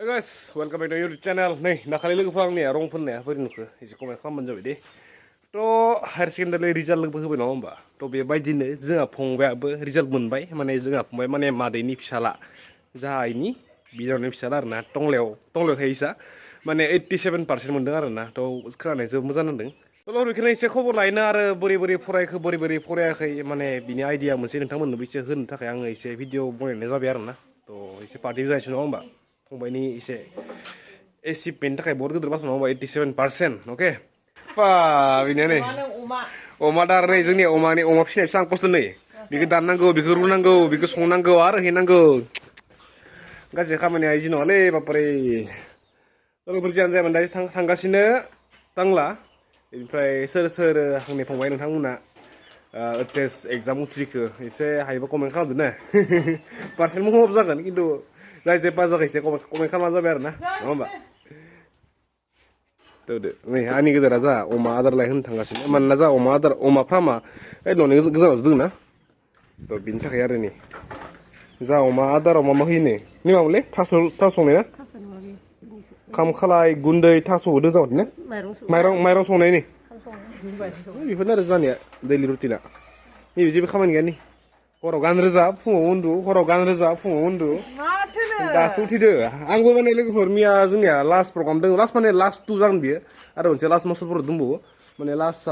Hey guys, welcome back to your channel. Nih, nakali lagi pulang nih, rong pun nih, apa ini ke? Isi komen kamu menjawab deh. To higher secondary result lagi berapa nama mbak? To bebai dini, jangan Fongbai apa result munbai, mana jangan Fongbai mana mada ini pisala, jah ini, biar ini pisala, na tongleo kaisa, mana 87% mendengar na, to sekarang itu macam nendeng. Kalau kita ini sekolah lain ada beri-beri foray ke mana bini idea mesti tentang mana bisa hen, tak yang isi video boleh nih biar na, to isi party saya cuma mbak. Fongbai ini isi esi pentak kayak bodoh terus nama 87%, oke? Wah, ini nih. Oma dar nih, jadi oma nih oma sih sang post nih. Bikin dan nanggo, bikin ru nanggo, bikin song nanggo, arah hin nanggo. Gak sih kamu nih aja noleh, papri. Lalu berjalan saya mendaki tangga sini, tangla. Infray ser hangnya Fongbai nang muna. HS exam utrik, isi haiba komen kau tuh nih. Parcel mau ngobza kan, gitu. Lai zepa zak isi komen kau mazal biar na, nama. Tuh deh, nih ani kita rasa oma adar lain tangga sini, mana rasa oma adar oma pama, noni kita harus na, tuh bintang kayak ini, rasa oma adar oma mahini, ini mana le, tasu nih na, kamu kalai gundai tasu udah zat nih, mairong song nih, ini benar rasa nih daily rutina, ini bisa kaman gani, orang rasa fungundu, Dasu tidak, anggur mana lagi formia zunia last program deng last mana last 2 jam dia, ada macam last masuk per dumbo, mana last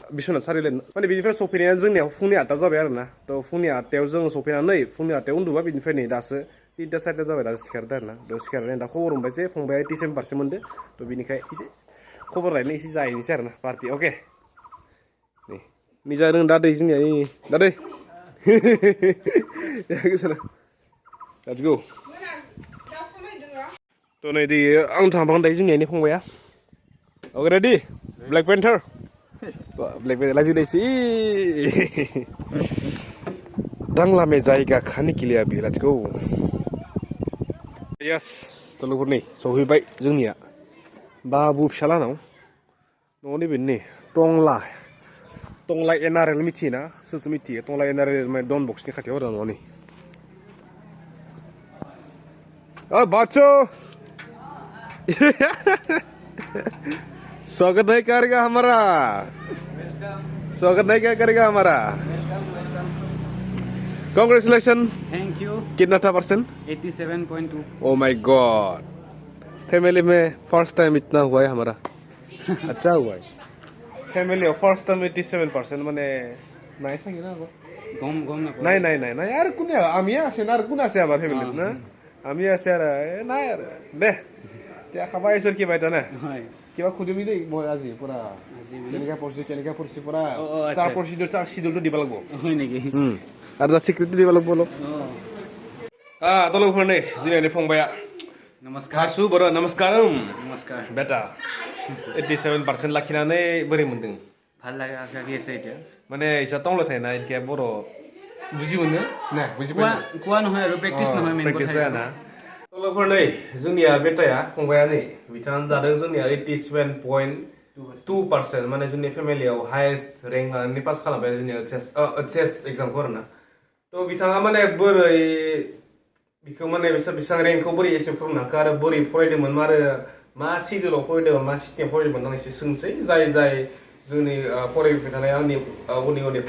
bisuna sari len, mana bini sopirnya zunia funia tak jawab ya na, to funia teu zung sopirnya nih, funia teu undu bini bini das, tidak saya jawab das sekarang na, dos sekarang dah kau orang baca Fongbai 87% mende, to bini kayak isi, kau lain isi saya ini share na party, oke, nih, ni jangan dada sini ini, dada, ya kesana, let's go. Tuh nih di tampang dari sini ini Fongbai ya. Oke ready? Black Panther. Black Panther lagi deh sih. Dang lame jaiga khani ke liye abi. Let's go. Yes, telur nih. Sohibay जोंनिया babu फिसाला नाव. न'नि बेनि टंला NRL मिथियोना? सोरसो मिथियो? टंला NRL done बक्सनि खाथियाव दं न'नि. बाचो स्वागत नहीं करेगा हमारा स्वागत नहीं करेगा हमारा कांग्रेचुलेशन थैंक यू कितना था percent 87.2 oh my God family में फर्स्ट टाइम इतना हुआ है हमारा अच्छा हुआ है फैमिली में फर्स्ट टाइम 87% माने नाइस है ना गम ना नहीं यार कुने आमिया से ना कुना से हमारा फैमिली ना आमिया से ना यार दे क्या खबर है सर की बात है ना কিবা খুদিবি দেই মই আজি পুরা কেনেকা পড়ছি পুরা তার প্রসিডিউর চার শিডিউলটো দিব লাগবো হয় নাকি আর দা সিক্রেট দিব লাগবো লো তলক ফনে জিনে Fongbai नमस्कार हासु बर नमस्कारम नमस्कार बेटा 87% लाखिनानै बोरै मोनदों ভাল লাগা আছে এটা মানে ইसा तंल थायना इनके बर बुजि मोनो ना बुजि कुवा নহয় আৰু প্ৰেক্টিস নহয় মেন কথা ना तलफोरनै जोंनिया बेटाया Fongbai नै बिथाङा जादों जोंनिया 87.2% माने जोंनि फेमिलियाव हाईएस्ट रैंक लानानै पास खालामबाय जोंनि एचएस एग्जामखौ आरोना तो बिथाङा माने बोरै बिखौ माने बेसेबां रैंकखौ बोरै एसेभ खालामनो हाखो आरो बोरै फरायदोंमोन आरो मा सिडिउलाव फरायदोंमोन मा सिस्टेम फरायदोंमोन आं एसे सोंसै जाय जोंनि फरायबाय थानाय आंनि उन्दै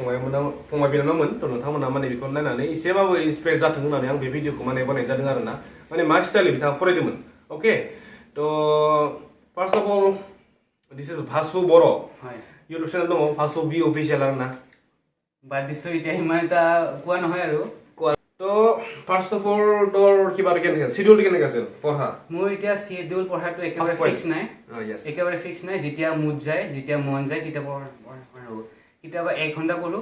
फंबाय बिनानावमोन तो नोंथांमोना माने बेखौ नायनानै एसेबाबो इन्सपायार जाथों होननानै आं बे भिडिअखौ माने बानायनाय जादों आरोना माने मा स्टाइलनि बिथाङा फरायदोंमोन ओके तो first of all this is Bhasu Boro' YouTube channel दङ भासु भि अफिसियेल आरोना বাদ দিছো এতিয়া ইমান এটা কোৱা নহয় আৰু তো ফাৰ্স্ট অফ অল তোৰ কিবা কেনেকে শিডিউল কেনেকে আছিল পঢ়া মোৰ এতিয়া শিডিউল পঢ়াটো একেবাৰে ফিক্স নাই একেবাৰে ফিক্স নাই যেতিয়া মুড যায় যেতিয়া মন যায় তেতিয়া পঢ়ো কেতিয়াবা 1 ঘন্টা পঢ়ো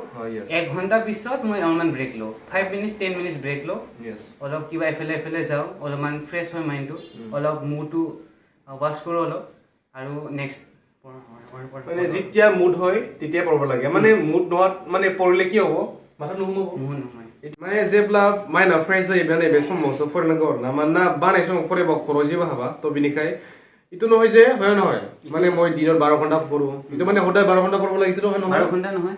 1 ঘন্টা পিছত মই অলপমান ব্ৰেক লওঁ 5 মিনিটছ 10 মিনিটছ ব্ৰেক লওঁ অলপ কিবা এফেলে যাওঁ অলপমান ফ্ৰেছ হয় মাইণ্ডটো অলপ মুডটো ৱাশ কৰোঁ অলপ আৰু নেক্সট মানে যেতিয়া মুড হয় তেতিয়া পঢ়ব লাগে মানে মুড নোহাত মানে পঢ়িলে কি হ'ব মাথা নুহুমাব माने जेब्ला माइना फ्रेश जायो बे बे समावसो फरायनांगौ ना मानोना बानाय समाव फरायबा खर' जेबो हाबा तो बिनिखाय इतो নহয় যে হয় নহয় মানে মই দিনত 12 ঘন্টা পঢ়ো ইতো মানে সদায় 12 ঘন্টা পঢ়ব লাগে ইতো হয় নহয় 12 ঘন্টা নহয়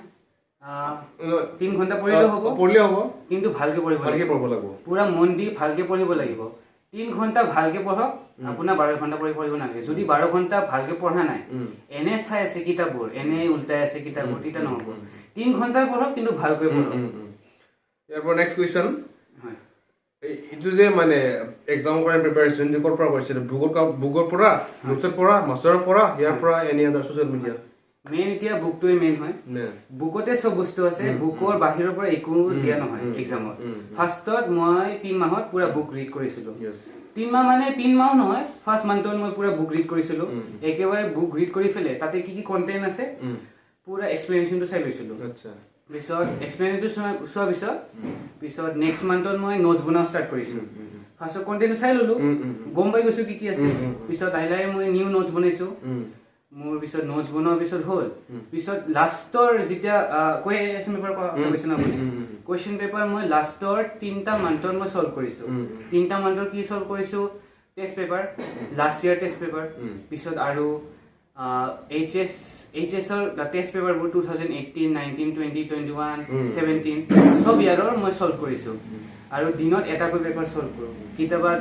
3 ঘন্টা পঢ়িলে হ'ব কিন্তু ভালকে পঢ়িব লাগিব পুৰা মন দি ভালকে পঢ়িব লাগিব 3 ঘন্টা ভালকে পঢ়ক আপোনাৰ 12 ঘন্টা পঢ়িব নালাগে যদি 12 ঘন্টা ভালকে পঢ়া নাই এনে চাই আছে কিতাপবোৰ এনে উল্টাই আছে কিতাপবোৰ তিতা নহব 3 ঘন্টা পঢ়ক কিন্তু ভালকৈ পঢ়ক ইয়াৰ নেক্সট কোৱেশ্চন ইটো যে মানে এক্সামৰ কাৰণে প্ৰিপাৰেচন যে কৰ পৰা কৰিছিল বুকৰ পৰা নোটছৰ পৰা মাষ্টৰৰ পৰা ইয়াৰ পৰা any other social media main এতিয়া বুকটোৱে মেইন হয় বুকতে সব বস্তু আছে বুকৰ বাহিৰৰ পৰা একো দিয়া নহয় এক্সামত ফাৰ্ষ্টত মই 3 মাহত পুৰা বুক ৰিড কৰিছিলো 3 মাহ মানে 3 মাহ নহয় ফাৰ্ষ্ট মান্থত মই পুৰা বুক ৰিড কৰিছিলো একেবাৰে বুক ৰিড কৰি ফেলে তাতে কি কি কন্টেন্ট আছে পুৰা এক্সপ্লেনেশনটো চাই লৈছিলো আচ্ছা পিছত এক্সপ্লেনেশনটো চোৱা পিছত নেক্সট মান্থত মই নোটছ বনাও ষ্টাৰ্ট কৰিছিলো ফাৰ্ষ্টত কন্টেন্ট চাই ললো গম পাই গৈছো কি কি আছে পিছত আইলাই মই নিউ নোটছ বনাইছো মোৰ পিছত নোটছ বনোৱাৰ পিছত হ'ল পিছত লাষ্টৰ যেতিয়া কুৱেশ্যন পেপাৰ কৈছিল আপুনি কুৱেশ্যন পেপাৰ মই লাষ্টৰ 3টা মান্থত মই সলভ কৰিছো 3টা মান্থৰ কি সলভ কৰিছো test paper last year test paper পিছত আৰু এইচএছৰ টেষ্ট পেপাৰবোৰ 2018 19 20 21 17 সব ইয়াৰৰ মই সলভ কৰিছো আৰু দিনত এটাকৈ পেপাৰ সলভ কৰো কিতাবা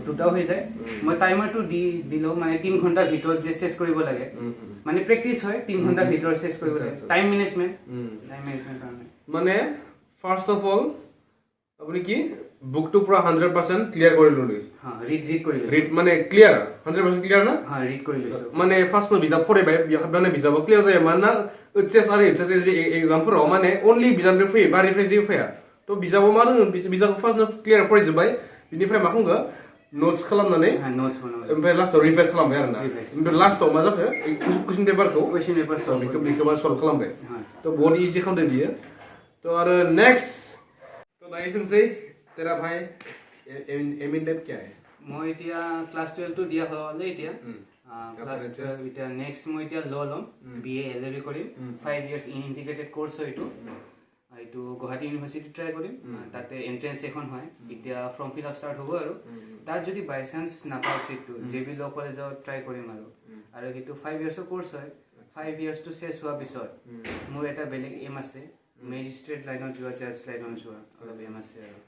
দুটাও হৈ যায় মই টাইমাৰটো দিলো মানে 3 ঘণ্টাৰ ভিতৰত যে শেষ কৰিব লাগে মানে প্ৰেক্টিস হয় 3 ঘণ্টাৰ ভিতৰত শেষ কৰিব লাগে টাইম মেনেজমেন্ট কাৰণে মানে ফাৰ্স্ট অফ অল আপুনি কি বুকটো পুৰা 100% ক্লিয়াৰ কৰি ললি হ্যাঁ ৰিড কৰি লৈছো ৰিড মানে ক্লিয়াৰ 100% ক্লিয়াৰ না হ্যাঁ ৰিড কৰি লৈছো মানে ফাৰ্স্ট মই বিজাব ফৰে মানে বিজাব ক্লিয়াৰ যায় মানে এইচএস আৰু এইচএস যে एग्जामफोर মানে অনলি বিজাবनिफ्राय फैयो बा रिफ्रेसिं फैया তো বিজাবো मानो বিজাबखौ फार्स्ट क्लियार फरायजोबबाय बिनिफ्राय मा खालामगो नोट्स खालामनानै नोट्स बनायो ओमफ्राय लास्टआव रिभाइस खालामबाय आरोना ओमफ्राय लास्टआव मा जाखो कुएश्चन पेपारखौ बेखौ सल्व खालामबाय तो बहुत इजी खालामदों बियो तो आरो नेक्स्ट तो दायो सोंसै तेरा भाई एम इन डेप क्या है মই এতিয়া ক্লাস 12 টো দিয়া হলে এতিয়া ক্লাস 12 এটা নেক্সট মই এতিয়া ল লম বিএ এলএবি কৰিম 5 ইয়াৰ্স ইন্টিগ্ৰেটেড কোৰ্স হয় এইটো গুৱাহাটী ইউনিভাৰ্সিটি ট্ৰাই কৰিম তাতে এন্ট্ৰেন্স এখন হয় এতিয়া ফৰ্ম ফিল আপ ষ্টাৰ্ট হ'ব আৰু তাত যদি বাই চান্স নাপাওঁ সিটটো জেবি ল কলেজত ট্ৰাই কৰিম আৰু সেইটো 5 ইয়াৰ্সৰ কোৰ্স হয় 5 ইয়াৰ্স টো শেষ হোৱাৰ পিছত মোৰ এটা বেলেগ এম আছে মেজিস্ট্ৰেট লাইনত যোৱা জাজ লাইনত যোৱা অলপ এম আছে আৰু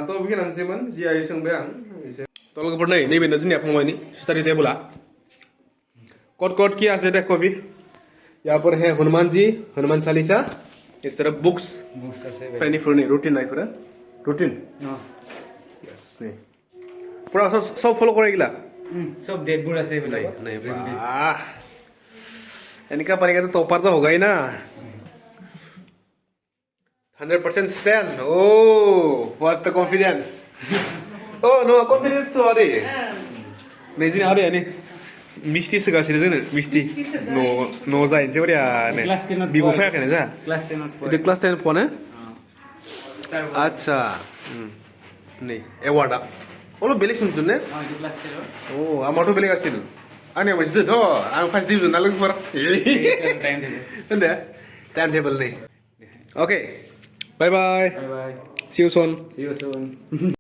तो बिगिनानोसैमोन जि आइ सोंबाय आं एसे तो लोगोफोर नै नैबेनो जोंनिया फंबायनि स्टाडि टेबला कट किया से देखो भी यहाँ पर है हनुमान चालीसा इस तरह बुक्स আছে पेनिफोरनि रुटिन नायफोरा रुटिन यस नै पूरा सब फॉलो करेगिला सब डेटবোৰ আছে नहीं नहीं वाह इनका पढ़ेगा तो टॉपर तो होगा ही ना 100% stand. Oh, what's the confidence? Oh no, confidence to ada. Nih sini ada ni. Misti segala sini sini. Misti. No zain siapa dia? Nih. Bibu fair kan aja. Class 10 Itu kelas 10 phone Acha. Nih, award ah. Oh lo belik sunjun ne? itu class 10 Oh, amar tu belik asil. Ane masih tu. Oh, I'm first division. Nalang per. time table Tanda? Timetable nih. Okay. Bye bye. bye bye See you soon. see you soon